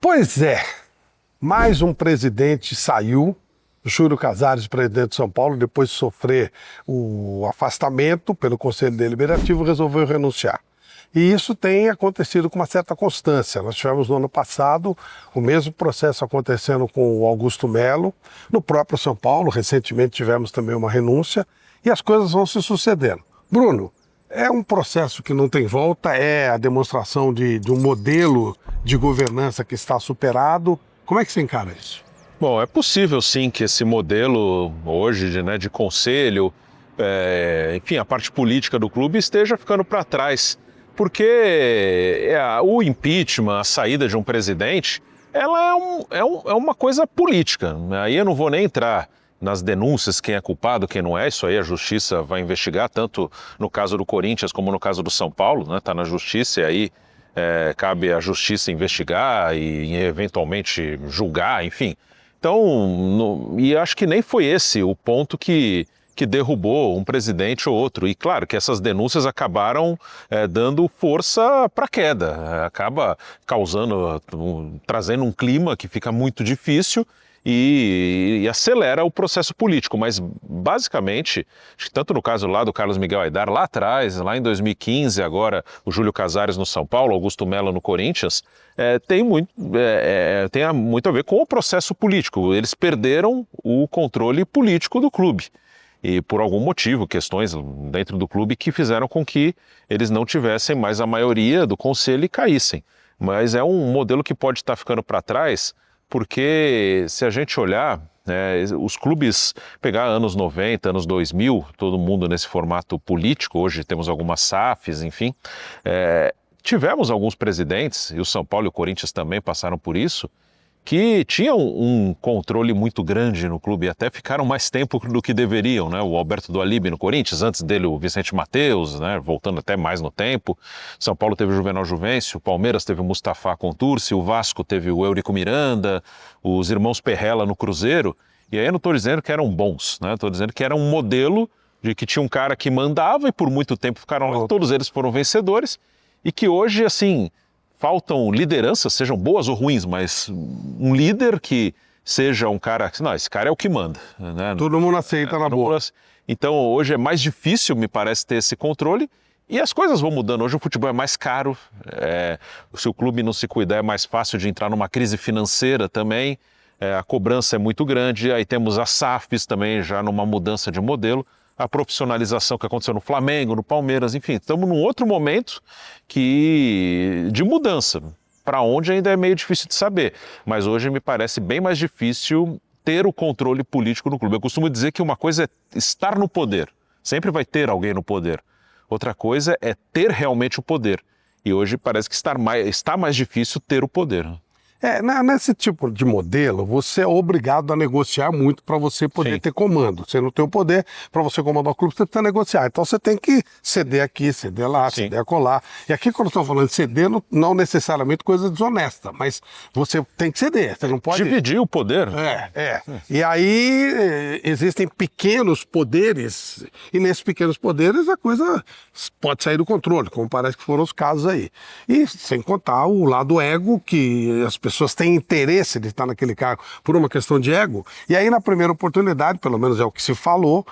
Pois é, mais um presidente saiu, Júlio Casares, presidente de São Paulo, depois de sofrer o afastamento pelo Conselho Deliberativo, resolveu renunciar. E isso tem acontecido com uma certa constância. Nós tivemos no ano passado o mesmo processo acontecendo com o Augusto Melo. No próprio São Paulo, recentemente tivemos também uma renúncia e as coisas vão se sucedendo. Bruno, é um processo que não tem volta, é a demonstração de um modelo de governança que está superado. Como é que você encara isso? Bom, é possível sim que esse modelo hoje de conselho, enfim, a parte política do clube esteja ficando para trás, porque o impeachment, a saída de um presidente, ela é uma coisa política. Aí eu não vou nem entrar nas denúncias, quem é culpado, quem não é, isso aí a justiça vai investigar, tanto no caso do Corinthians como no caso do São Paulo, né? Está na justiça e aí cabe à justiça investigar e eventualmente julgar, enfim. Então, e acho que nem foi esse o ponto que derrubou um presidente ou outro. E claro que essas denúncias acabaram dando força para a queda, acaba causando, trazendo um clima que fica muito difícil e acelera o processo político. Mas basicamente, acho que tanto no caso lá do Carlos Miguel Aydar, lá atrás, lá em 2015, agora o Júlio Casares no São Paulo, Augusto Melo no Corinthians, tem muito a ver com o processo político. Eles perderam o controle político do clube. E por algum motivo, questões dentro do clube que fizeram com que eles não tivessem mais a maioria do conselho e caíssem. Mas é um modelo que pode estar ficando para trás, porque se a gente olhar, os clubes, pegar anos 90, anos 2000, todo mundo nesse formato político, hoje temos algumas SAFs, enfim, tivemos alguns presidentes, e o São Paulo e o Corinthians também passaram por isso, que tinham um controle muito grande no clube, até ficaram mais tempo do que deveriam, né? O Alberto Dualib no Corinthians, antes dele o Vicente Mateus, né? Voltando até mais no tempo. São Paulo teve o Juvenal Juvencio, o Palmeiras teve o Mustafa Contursi, o Vasco teve o Eurico Miranda, os irmãos Perrella no Cruzeiro. E aí eu não estou dizendo que eram bons, né? Estou dizendo que era um modelo de que tinha um cara que mandava e por muito tempo ficaram lá, todos eles foram vencedores, e que hoje, assim, faltam lideranças, sejam boas ou ruins, mas um líder que seja um cara... Não, esse cara é o que manda, né? Todo mundo aceita na boa. Então hoje é mais difícil, me parece, ter esse controle e as coisas vão mudando. Hoje o futebol é mais caro, se o clube não se cuidar é mais fácil de entrar numa crise financeira também, a cobrança é muito grande, aí temos as SAFs também já numa mudança de modelo, a profissionalização que aconteceu no Flamengo, no Palmeiras, enfim, estamos num outro momento de mudança, para onde ainda é meio difícil de saber, mas hoje me parece bem mais difícil ter o controle político no clube. Eu costumo dizer que uma coisa é estar no poder, sempre vai ter alguém no poder, outra coisa é ter realmente o poder, e hoje parece que está mais difícil ter o poder. Nesse tipo de modelo, você é obrigado a negociar muito para você poder ter comando. Você não tem o poder, para você comandar o clube, você precisa negociar. Então você tem que ceder aqui, ceder lá, ceder acolá. E aqui, quando estamos falando de ceder, não necessariamente coisa desonesta, mas você tem que ceder, você não pode... Dividir o poder. E aí existem pequenos poderes, e nesses pequenos poderes a coisa pode sair do controle, como parece que foram os casos aí. E sem contar o lado ego, que as pessoas têm interesse de estar naquele cargo por uma questão de ego, e aí na primeira oportunidade, pelo menos é o que se falou,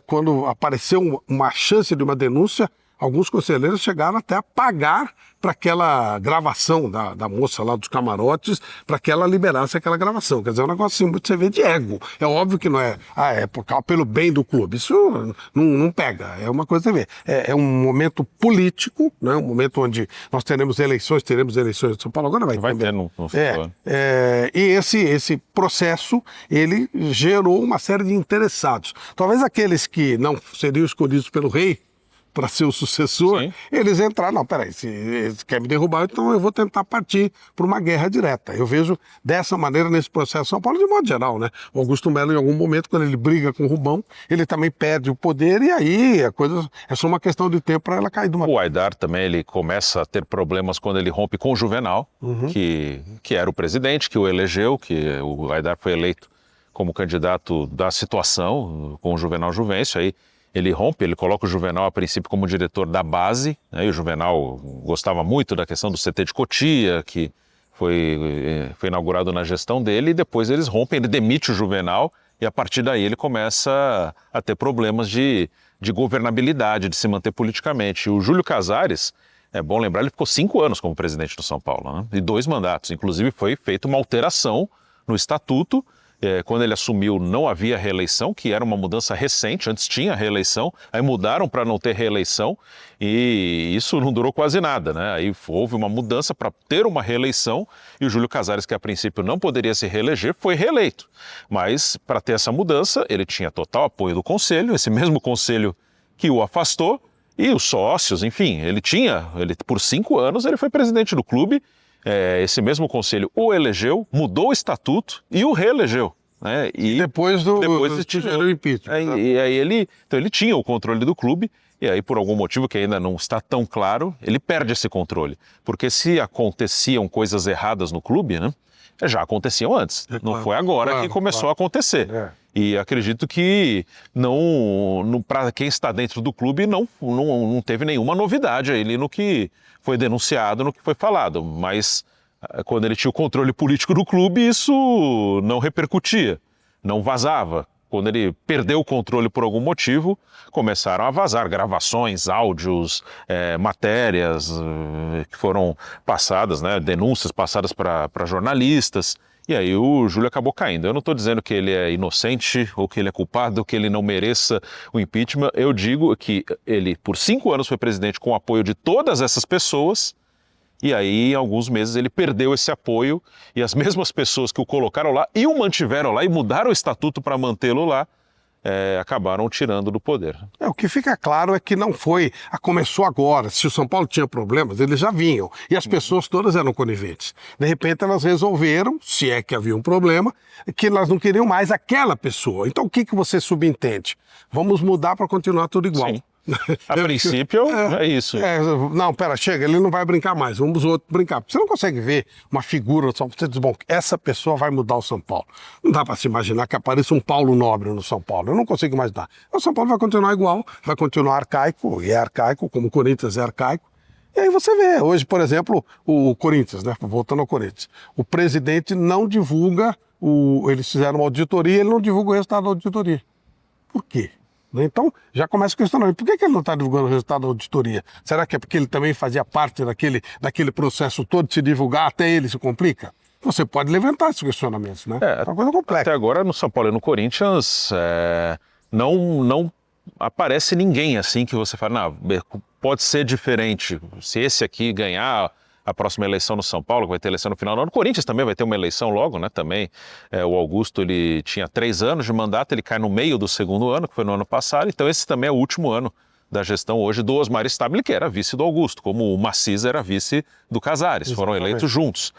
quando apareceu uma chance de uma denúncia, alguns conselheiros chegaram até a pagar para aquela gravação da moça lá dos camarotes, para que ela liberasse aquela gravação. Quer dizer, é um negócio assim, muito você vê de ego. É óbvio que não é, pelo bem do clube. Isso não pega, é uma coisa a ver. É um momento político, né? Um momento onde nós teremos eleições em São Paulo, agora vai ter no e esse processo, ele gerou uma série de interessados. Talvez aqueles que não seriam escolhidos pelo rei para ser o sucessor, sim, eles entraram, não, peraí, se quer me derrubar, então eu vou tentar partir para uma guerra direta. Eu vejo dessa maneira nesse processo São Paulo de modo geral, né? O Augusto Melo, em algum momento, quando ele briga com o Rubão, ele também perde o poder e aí a coisa é só uma questão de tempo para ela cair de uma... O Aydar também, ele começa a ter problemas quando ele rompe com o Juvenal, que era o presidente, que o elegeu, que o Aydar foi eleito como candidato da situação com o Juvenal Juvencio, aí ele rompe, ele coloca o Juvenal a princípio como diretor da base, né, e o Juvenal gostava muito da questão do CT de Cotia, que foi inaugurado na gestão dele, e depois eles rompem, ele demite o Juvenal, e a partir daí ele começa a ter problemas de governabilidade, de se manter politicamente. E o Júlio Casares, é bom lembrar, ele ficou 5 anos como presidente do São Paulo, né? E 2 mandatos. Inclusive foi feita uma alteração no estatuto. Quando ele assumiu, não havia reeleição, que era uma mudança recente, antes tinha reeleição, aí mudaram para não ter reeleição, e isso não durou quase nada, né? Aí houve uma mudança para ter uma reeleição, e o Júlio Casares, que a princípio não poderia se reeleger, foi reeleito. Mas para ter essa mudança, ele tinha total apoio do Conselho, esse mesmo Conselho que o afastou, e os sócios, enfim, ele por 5 anos ele foi presidente do clube. Esse mesmo conselho o elegeu, mudou o estatuto e o reelegeu. Né? E depois tiveram o impeachment. E aí ele tinha o controle do clube, e aí por algum motivo que ainda não está tão claro, ele perde esse controle. Porque se aconteciam coisas erradas no clube, né, já aconteciam antes. Não foi agora que começou a acontecer. E acredito que para quem está dentro do clube não teve nenhuma novidade aí no que foi denunciado, no que foi falado. Mas quando ele tinha o controle político do clube, isso não repercutia, não vazava. Quando ele perdeu o controle por algum motivo, começaram a vazar gravações, áudios, matérias que foram passadas, né, denúncias passadas para jornalistas. E aí o Júlio acabou caindo. Eu não estou dizendo que ele é inocente ou que ele é culpado, ou que ele não mereça o impeachment. Eu digo que ele, por 5 anos, foi presidente com o apoio de todas essas pessoas, e aí, em alguns meses, ele perdeu esse apoio, e as mesmas pessoas que o colocaram lá e o mantiveram lá e mudaram o estatuto para mantê-lo lá, acabaram tirando do poder. O que fica claro é que não foi, começou agora. Se o São Paulo tinha problemas, eles já vinham. E as pessoas todas eram coniventes. De repente elas resolveram, se é que havia um problema, que elas não queriam mais aquela pessoa. Então o que você subentende? Vamos mudar para continuar tudo igual. Sim. A princípio, é isso. Não, chega, ele não vai brincar mais, vamos outros brincar. Você não consegue ver uma figura do São Paulo, você diz, bom, essa pessoa vai mudar o São Paulo. Não dá para se imaginar que apareça um Paulo Nobre no São Paulo, eu não consigo imaginar. O São Paulo vai continuar igual, vai continuar arcaico, e é arcaico, como o Corinthians é arcaico. E aí você vê, hoje, por exemplo, o Corinthians, né, voltando ao Corinthians, o presidente não divulga, eles fizeram uma auditoria, ele não divulga o resultado da auditoria. Por quê? Então, já começa a questionar, por que ele não está divulgando o resultado da auditoria? Será que é porque ele também fazia parte daquele processo todo de se divulgar, até ele se complica? Você pode levantar esses questionamentos, né? É uma coisa complexa. Até agora, no São Paulo e no Corinthians, não aparece ninguém assim que você fala, não, pode ser diferente. Se esse aqui ganhar a próxima eleição no São Paulo, que vai ter eleição no final do ano. No Corinthians também vai ter uma eleição logo, né? Também o Augusto, ele tinha 3 anos de mandato, ele cai no meio do 2º ano, que foi no ano passado, então esse também é o último ano da gestão hoje do Osmar Stabile, que era vice do Augusto, como o Maciza era vice do Casares. Foram eleitos juntos.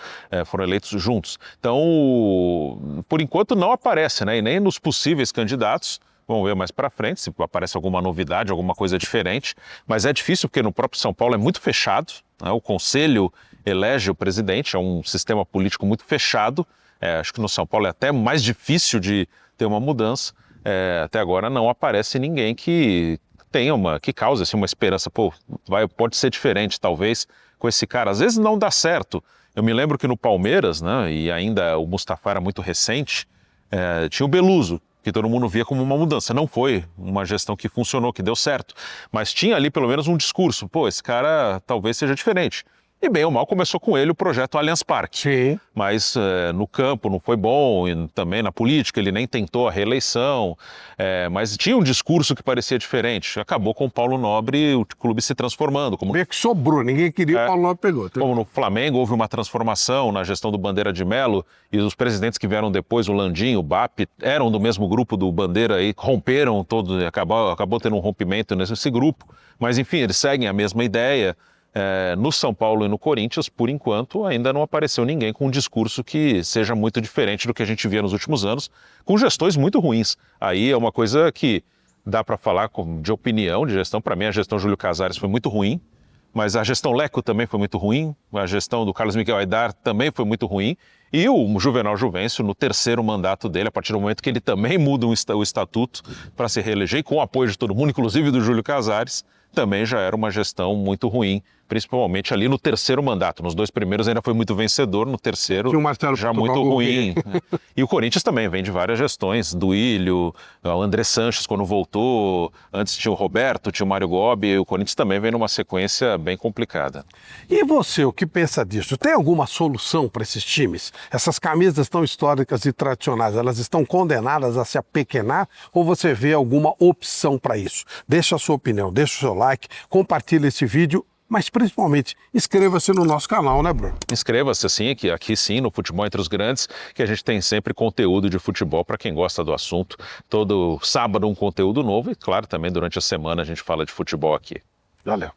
Então, por enquanto não aparece, né? E nem nos possíveis candidatos. Vamos ver mais para frente se aparece alguma novidade, alguma coisa diferente. Mas é difícil porque no próprio São Paulo é muito fechado, né? O Conselho elege o presidente, é um sistema político muito fechado. Acho que no São Paulo é até mais difícil de ter uma mudança. Até agora não aparece ninguém que que cause assim, uma esperança. Pode ser diferente talvez com esse cara. Às vezes não dá certo. Eu me lembro que no Palmeiras, né, e ainda o Mustafa era muito recente, tinha o Beluso, que todo mundo via como uma mudança. Não foi uma gestão que funcionou, que deu certo, mas tinha ali pelo menos um discurso. Esse cara talvez seja diferente. E bem ou mal começou com ele o projeto Allianz Parque. Sim. Mas no campo não foi bom, e também na política ele nem tentou a reeleição, mas tinha um discurso que parecia diferente. Acabou com o Paulo Nobre, o clube se transformando. Meio que sobrou, ninguém queria, o Paulo Nobre pegou. Como no Flamengo houve uma transformação na gestão do Bandeira de Melo, e os presidentes que vieram depois, o Landim, o BAP, eram do mesmo grupo do Bandeira e romperam todos, acabou tendo um rompimento nesse grupo. Mas enfim, eles seguem a mesma ideia. No São Paulo e no Corinthians, por enquanto, ainda não apareceu ninguém com um discurso que seja muito diferente do que a gente via nos últimos anos, com gestões muito ruins. Aí é uma coisa que dá para falar de opinião, de gestão. Para mim, a gestão Júlio Casares foi muito ruim, mas a gestão Leco também foi muito ruim, a gestão do Carlos Miguel Aidar também foi muito ruim, E o Juvenal Juvencio, no terceiro mandato dele, a partir do momento que ele também muda o estatuto para se reeleger, com o apoio de todo mundo, inclusive do Júlio Casares, também já era uma gestão muito ruim, principalmente ali no terceiro mandato. Nos 2 primeiros ainda foi muito vencedor, no terceiro já muito ruim. E o Corinthians também vem de várias gestões, Duílio, o André Sanches quando voltou, antes tinha o Roberto, tinha o Mário Gobi, e o Corinthians também vem numa sequência bem complicada. E você, o que pensa disso? Tem alguma solução para esses times? Essas camisas tão históricas e tradicionais, elas estão condenadas a se apequenar ou você vê alguma opção para isso? Deixa a sua opinião, deixa o seu like, compartilhe esse vídeo, mas principalmente inscreva-se no nosso canal, né, Bruno? Inscreva-se assim, que aqui sim, no Futebol Entre os Grandes, que a gente tem sempre conteúdo de futebol para quem gosta do assunto. Todo sábado um conteúdo novo e, claro, também durante a semana a gente fala de futebol aqui. Valeu.